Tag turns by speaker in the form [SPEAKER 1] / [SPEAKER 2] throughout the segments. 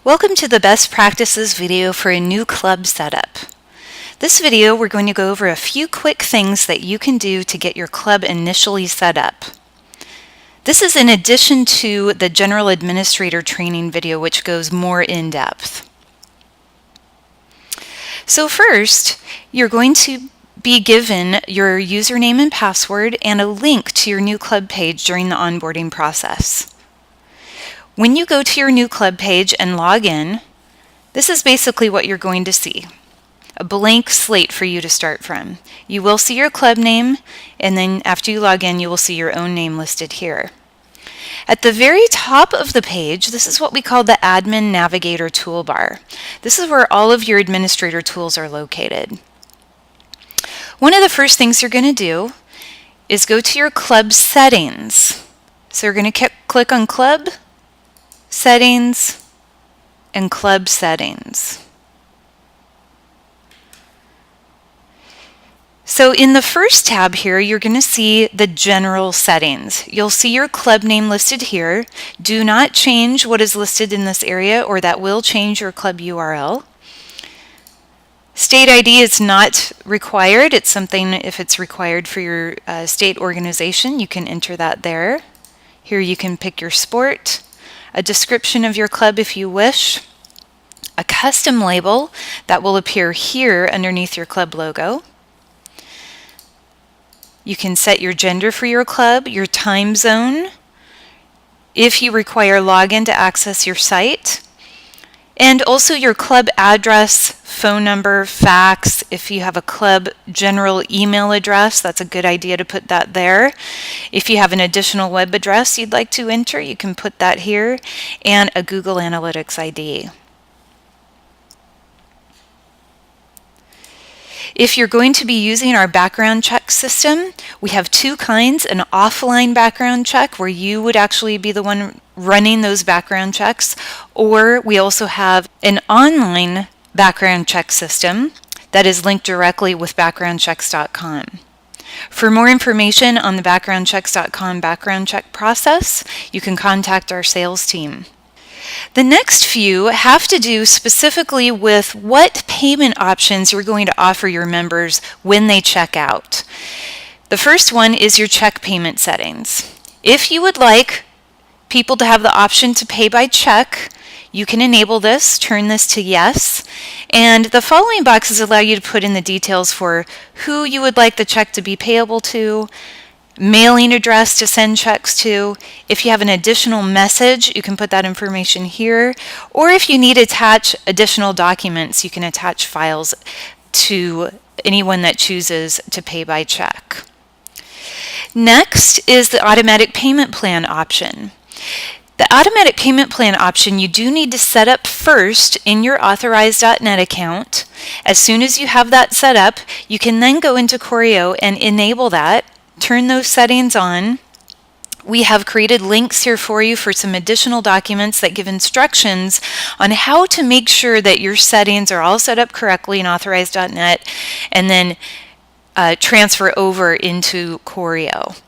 [SPEAKER 1] Welcome to the best practices video for a new club setup. This video we're going to go over a few quick things that you can do to get your club initially set up. This is in addition to the general administrator training video, which goes more in depth. So first, you're going to be given your username and password and a link to your new club page during the onboarding process. When you go to your new club page and log in, this is basically what you're going to see. A blank slate for you to start from. You will see your club name, and then after you log in, you will see your own name listed here. At the very top of the page, this is what we call the Admin Navigator toolbar. This is where all of your administrator tools are located. One of the first things you're going to do is go to your club settings. So you're going to click on Club, Settings, and Club Settings. So in the first tab here, you're going to see the general settings. You'll see your club name listed here. Do not change what is listed in this area, or that will change your club URL. State ID is not required. It's something, if it's required for your state organization, you can enter that there. Here you can pick your sport, a description of your club if you wish, a custom label that will appear here underneath your club logo. You can set your gender for your club, your time zone, if you require login to access your site, and also your club address, phone number, fax. If you have a club general email address, that's a good idea to put that there. If you have an additional web address you'd like to enter, you can put that here, and a Google Analytics ID. If you're going to be using our background check system, we have two kinds: an offline background check where you would actually be the one running those background checks, or we also have an online background check system that is linked directly with backgroundchecks.com. For more information on the backgroundchecks.com background check process, you can contact our sales team. The next few have to do specifically with what payment options you're going to offer your members when they check out. The first one is your check payment settings. If you would like people to have the option to pay by check, you can enable this, turn this to yes, and the following boxes allow you to put in the details for who you would like the check to be payable to, mailing address to send checks to. If you have an additional message, you can put that information here, or if you need to attach additional documents, you can attach files to anyone that chooses to pay by check. Next is the automatic payment plan option. The automatic payment plan option you do need to set up first in your authorized.net account. As soon as you have that set up, you can then go into Korrio and enable that. Turn those settings on. We have created links here for you for some additional documents that give instructions on how to make sure that your settings are all set up correctly in authorized.net and then transfer over into Korrio.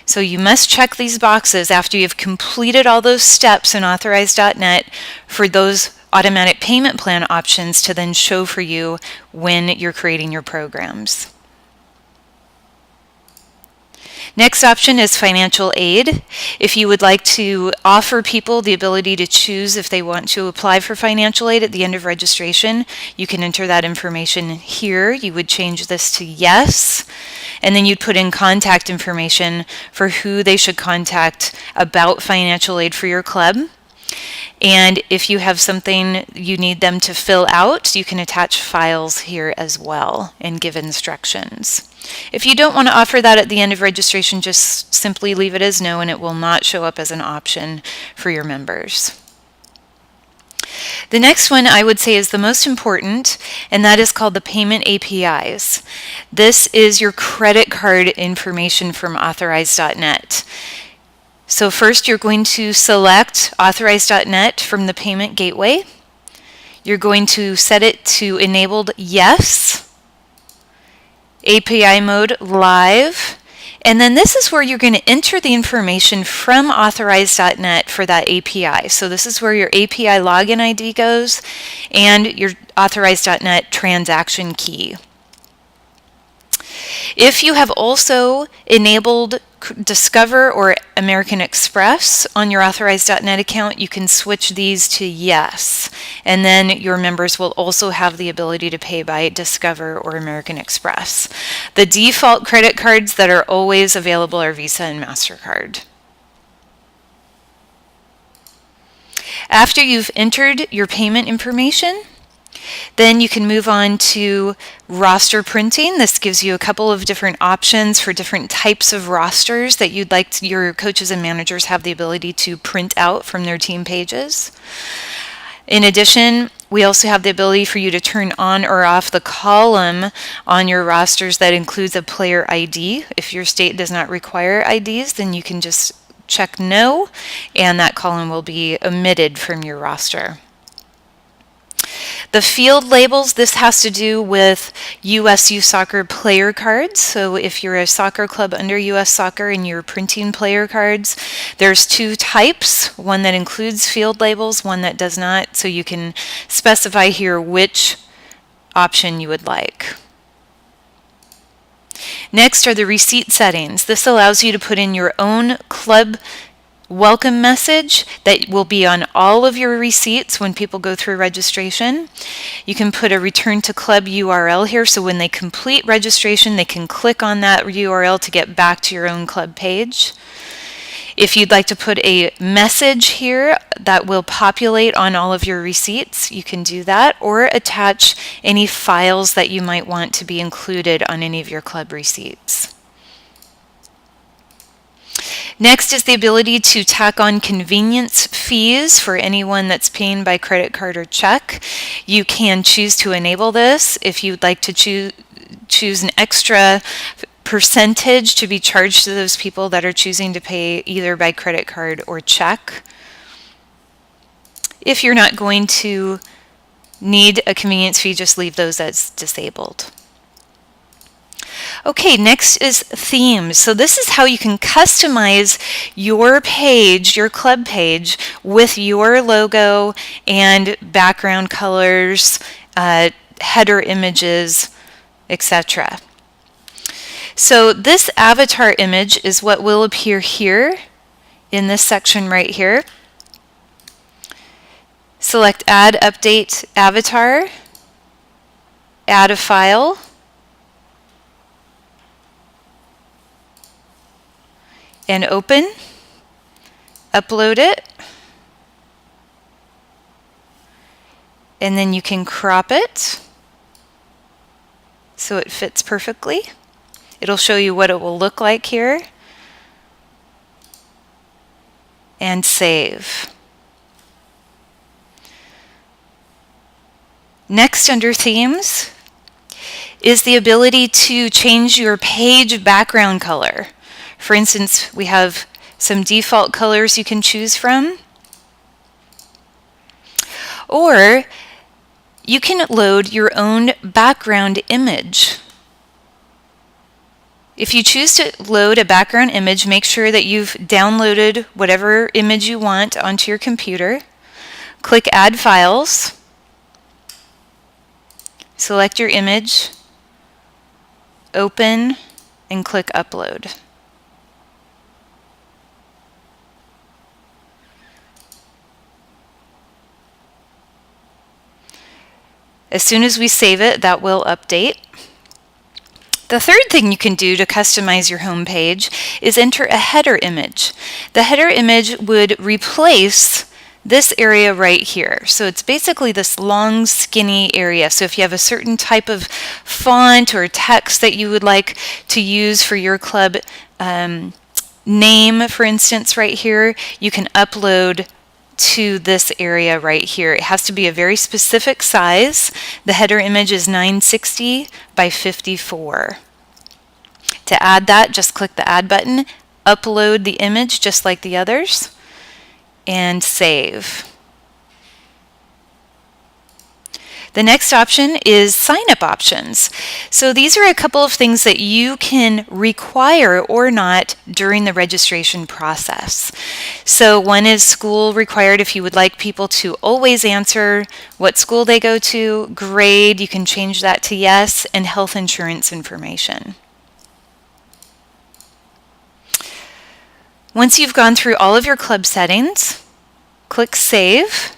[SPEAKER 1] So you must check these boxes after you've completed all those steps in authorized.net for those automatic payment plan options to then show for you when you're creating your programs. Next option is financial aid. If you would like to offer people the ability to choose if they want to apply for financial aid at the end of registration, you can enter that information here. You would change this to yes, and then you'd put in contact information for who they should contact about financial aid for your club. And if you have something you need them to fill out, you can attach files here as well and give instructions. If you don't want to offer that at the end of registration, just simply leave it as no, and it will not show up as an option for your members. The next one I would say is the most important, and that is called the payment APIs. This is your credit card information from authorized.net. So first you're going to select authorized.net from the payment gateway. You're going to set it to enabled yes, API mode live, And then this is where you're going to enter the information from authorize.net for that API. So this is where your API login ID goes and your authorize.net transaction key. If you have also enabled Discover or American Express on your authorize.net account, you can switch these to yes. And then your members will also have the ability to pay by Discover or American Express. The default credit cards that are always available are Visa and MasterCard. After you've entered your payment information, then you can move on to roster printing. This gives you a couple of different options for different types of rosters that you'd like your coaches and managers have the ability to print out from their team pages. In addition, we also have the ability for you to turn on or off the column on your rosters that includes a player ID. If your state does not require IDs, then you can just check no, and that column will be omitted from your roster. The field labels, this has to do with USU Soccer player cards. So if you're a soccer club under US Soccer and you're printing player cards, there's two types, one that includes field labels, one that does not. So you can specify here which option you would like. Next are the receipt settings. This allows you to put in your own club welcome message that will be on all of your receipts when people go through registration. You can put a return to club URL here, so when they complete registration, they can click on that URL to get back to your own club page. If you'd like to put a message here that will populate on all of your receipts, you can do that, or attach any files that you might want to be included on any of your club receipts. Next is the ability to tack on convenience fees for anyone that's paying by credit card or check. You can choose to enable this if you'd like to choose an extra percentage to be charged to those people that are choosing to pay either by credit card or check. If you're not going to need a convenience fee, just leave those as disabled. Okay, next is themes. So this is how you can customize your page, your club page, with your logo and background colors, header images, etc. So this avatar image is what will appear here in this section right here. Select Add Update Avatar, add a file, and open, upload it, and then you can crop it so it fits perfectly. It'll show you what it will look like here, and save. Next, under themes, is the ability to change your page background color. For instance, we have some default colors you can choose from, or you can load your own background image. If you choose to load a background image, make sure that you've downloaded whatever image you want onto your computer. Click Add Files, select your image, open, and click Upload. As soon as we save it, that will update. The third thing you can do to customize your home page is enter a header image. The header image would replace this area right here. So it's basically this long, skinny area. So if you have a certain type of font or text that you would like to use for your club name, for instance, right here, you can upload to this area right here. It has to be a very specific size. The header image is 960 by 54. To add that, just click the Add button, upload the image just like the others, and save. The next option is sign-up options. So these are a couple of things that you can require or not during the registration process. So one is school required. If you would like people to always answer what school they go to, grade, you can change that to yes, and health insurance information. Once you've gone through all of your club settings, click Save,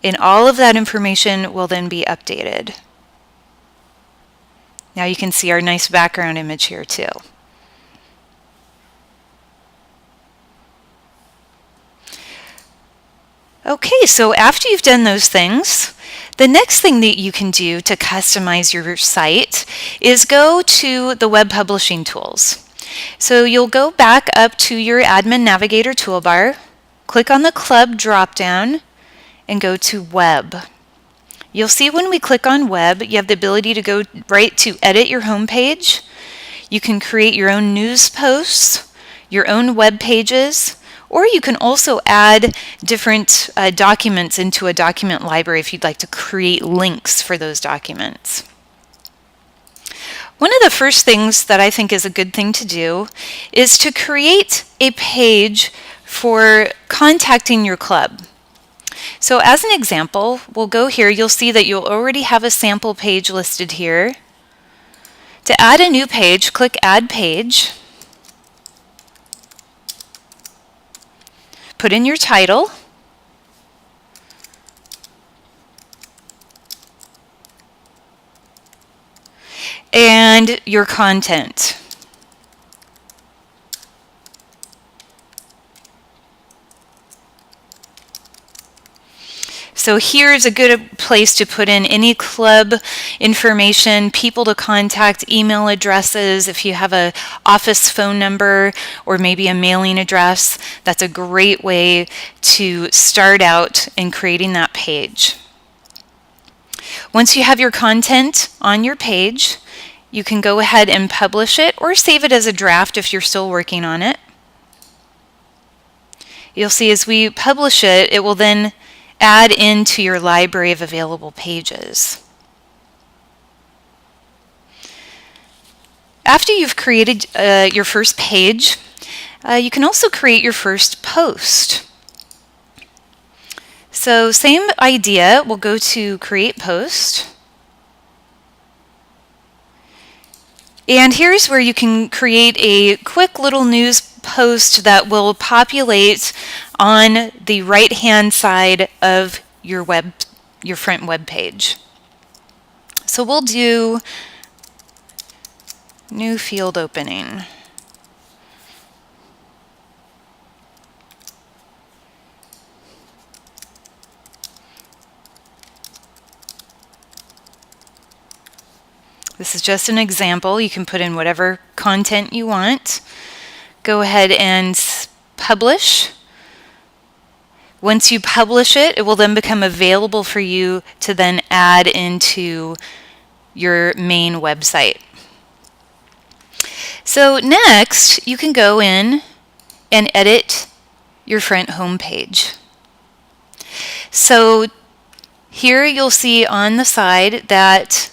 [SPEAKER 1] and all of that information will then be updated. Now you can see our nice background image here too. Okay, so after you've done those things, the next thing that you can do to customize your site is go to the web publishing tools. So you'll go back up to your Admin Navigator toolbar, click on the Club drop-down, and go to Web. You'll see when we click on Web, you have the ability to go right to edit your home page. You can create your own news posts, your own web pages, or you can also add different documents into a document library if you'd like to create links for those documents. One of the first things that I think is a good thing to do is to create a page for contacting your club. So as an example, we'll go here. You'll see that you'll already have a sample page listed here. To add a new page, click Add Page. Put in your title. And your content. So here's a good place to put in any club information, people to contact, email addresses. If you have an office phone number or maybe a mailing address, that's a great way to start out in creating that page. Once you have your content on your page, you can go ahead and publish it or save it as a draft if you're still working on it. You'll see as we publish it, it will then add into your library of available pages. After you've created your first page, you can also create your first post. So same idea, we'll go to Create Post. And here's where you can create a quick little news post that will populate on the right-hand side of your front web page. So we'll do new field opening. This is just an example. You can put in whatever content you want. Go ahead and publish. Once you publish it, it will then become available for you to then add into your main website. So next, you can go in and edit your front home page. So here you'll see on the side that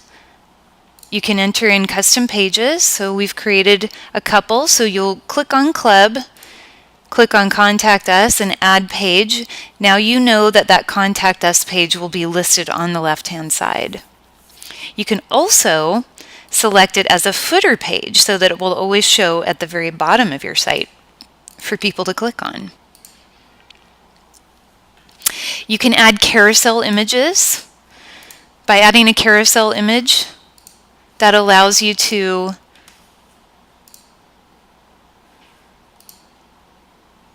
[SPEAKER 1] you can enter in custom pages. So we've created a couple. So you'll click on Club, click on Contact Us, and Add Page. Now you know that that Contact Us page will be listed on the left-hand side. You can also select it as a footer page so that it will always show at the very bottom of your site for people to click on. You can add carousel images. By adding a carousel image, that allows you to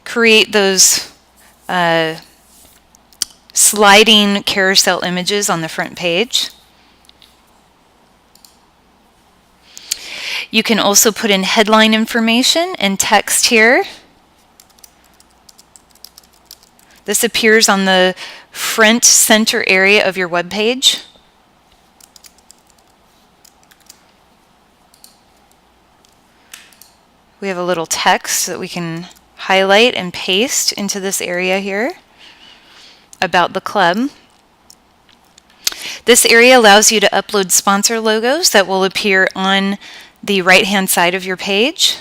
[SPEAKER 1] create those sliding carousel images on the front page. You can also put in headline information and text here. This appears on the front center area of your web page. We have a little text that we can highlight and paste into this area here about the club. This area allows you to upload sponsor logos that will appear on the right-hand side of your page.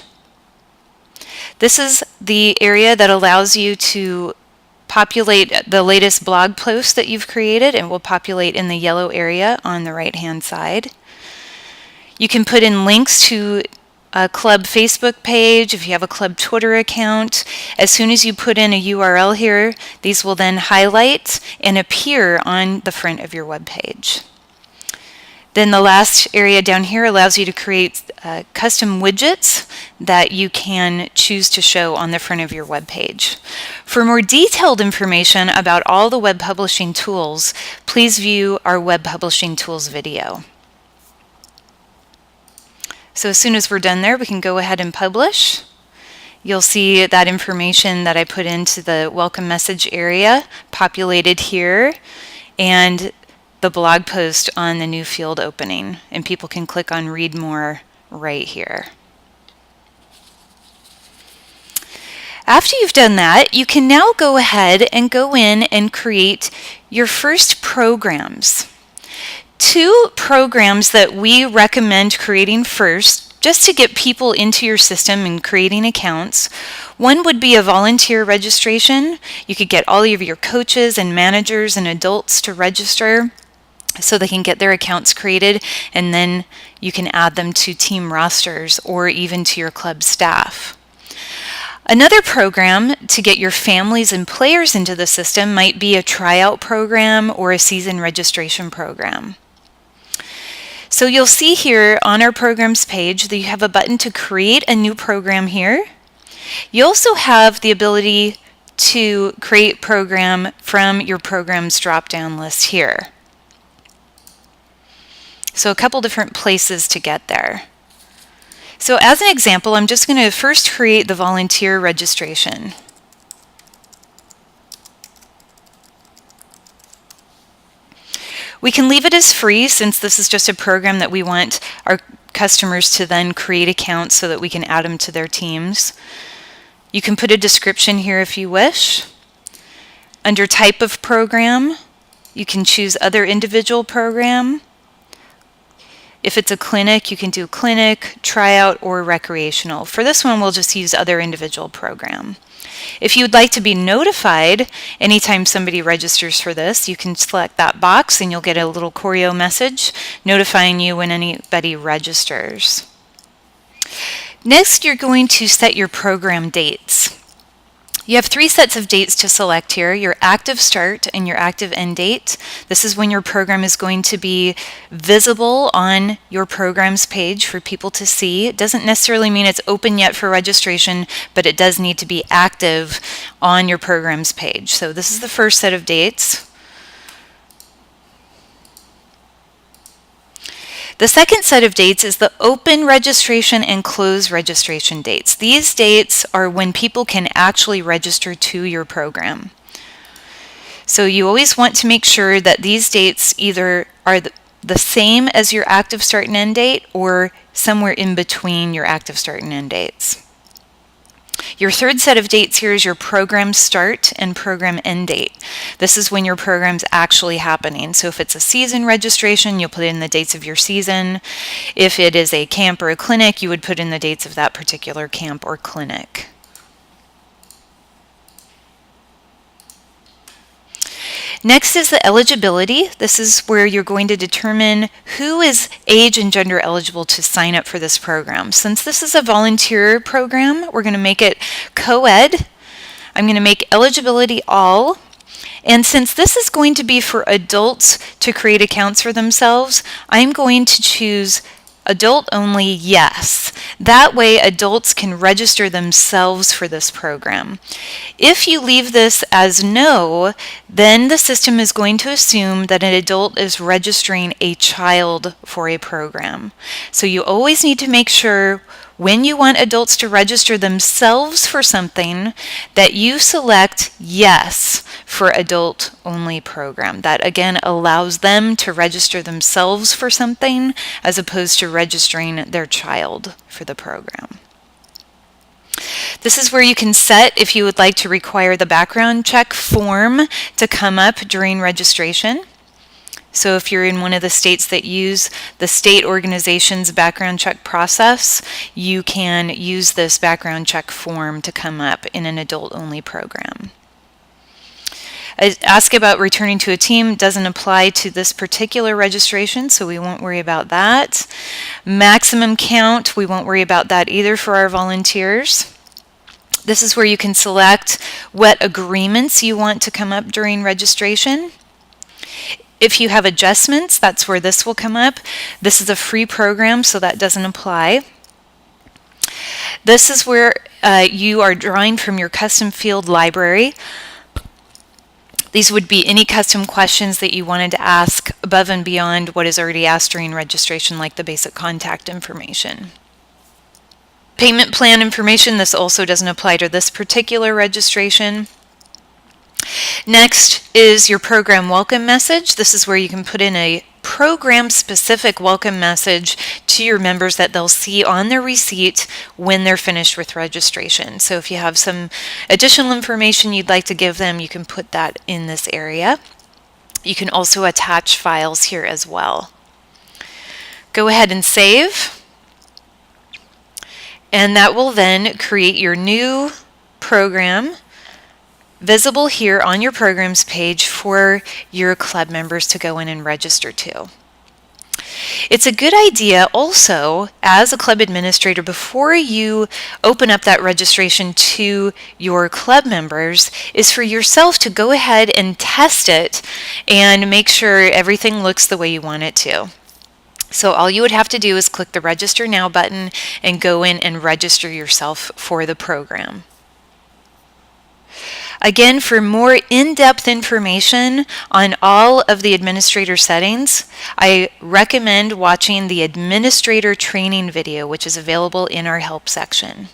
[SPEAKER 1] This is the area that allows you to populate the latest blog post that you've created, and will populate in the yellow area on the right-hand side. You can put in links to a club Facebook page, if you have a club Twitter account. As soon as you put in a URL here, these will then highlight and appear on the front of your web page. Then the last area down here allows you to create custom widgets that you can choose to show on the front of your web page. For more detailed information about all the web publishing tools, please view our web publishing tools video. So as soon as we're done there, we can go ahead and publish. You'll see that information that I put into the welcome message area populated here, and the blog post on the new field opening, and people can click on read more right here. After you've done that, you can now go ahead and go in and create your first programs. Two programs that we recommend creating first, just to get people into your system and creating accounts. One would be a volunteer registration. You could get all of your coaches and managers and adults to register so they can get their accounts created, and then you can add them to team rosters or even to your club staff. Another program to get your families and players into the system might be a tryout program or a season registration program. So you'll see here on our programs page that you have a button to create a new program here. You also have the ability to create program from your programs drop-down list here. So a couple different places to get there. So as an example, I'm just going to first create the volunteer registration. We can leave it as free, since this is just a program that we want our customers to then create accounts so that we can add them to their teams. You can put a description here if you wish. Under type of program, you can choose other individual program. If it's a clinic, you can do clinic, tryout, or recreational. For this one, we'll just use other individual program. If you would like to be notified anytime somebody registers for this, you can select that box and you'll get a little Korrio message notifying you when anybody registers. Next, you're going to set your program dates. You have three sets of dates to select here: your active start and your active end date. This is when your program is going to be visible on your programs page for people to see. It doesn't necessarily mean it's open yet for registration, but it does need to be active on your programs page. So this is the first set of dates. The second set of dates is the open registration and close registration dates. These dates are when people can actually register to your program. So you always want to make sure that these dates either are the same as your active start and end date, or somewhere in between your active start and end dates. Your third set of dates here is your program start and program end date. This is when your program's actually happening. So if it's a season registration, you'll put in the dates of your season. If it is a camp or a clinic, you would put in the dates of that particular camp or clinic. Next is the eligibility. This is where you're going to determine who is age and gender eligible to sign up for this program. Since this is a volunteer program, we're going to make it co-ed. I'm going to make eligibility all. And since this is going to be for adults to create accounts for themselves, I'm going to choose adult only, yes. That way adults can register themselves for this program. If you leave this as no, then the system is going to assume that an adult is registering a child for a program. So you always need to make sure when you want adults to register themselves for something that you select yes for adult only program. That again allows them to register themselves for something as opposed to registering their child for the program. This is where you can set if you would like to require the background check form to come up during registration. So if you're in one of the states that use the state organization's background check process, you can use this background check form to come up in an adult-only program. Ask about returning to a team doesn't apply to this particular registration, so we won't worry about that. Maximum count, we won't worry about that either for our volunteers. This is where you can select what agreements you want to come up during registration. If you have adjustments, that's where this will come up. This is a free program, so that doesn't apply. This is where you are drawing from your custom field library. These would be any custom questions that you wanted to ask above and beyond what is already asked during registration, like the basic contact information. Payment plan information, this also doesn't apply to this particular registration. Next is your program welcome message. This is where you can put in a program-specific welcome message to your members that they'll see on their receipt when they're finished with registration. So if you have some additional information you'd like to give them, you can put that in this area. You can also attach files here as well. Go ahead and save. And that will then create your new program visible here on your programs page for your club members to go in and register to. It's a good idea also as a club administrator, before you open up that registration to your club members, is for yourself to go ahead and test it and make sure everything looks the way you want it to. So all you would have to do is click the Register Now button and go in and register yourself for the program. Again, for more in-depth information on all of the administrator settings, I recommend watching the administrator training video, which is available in our help section.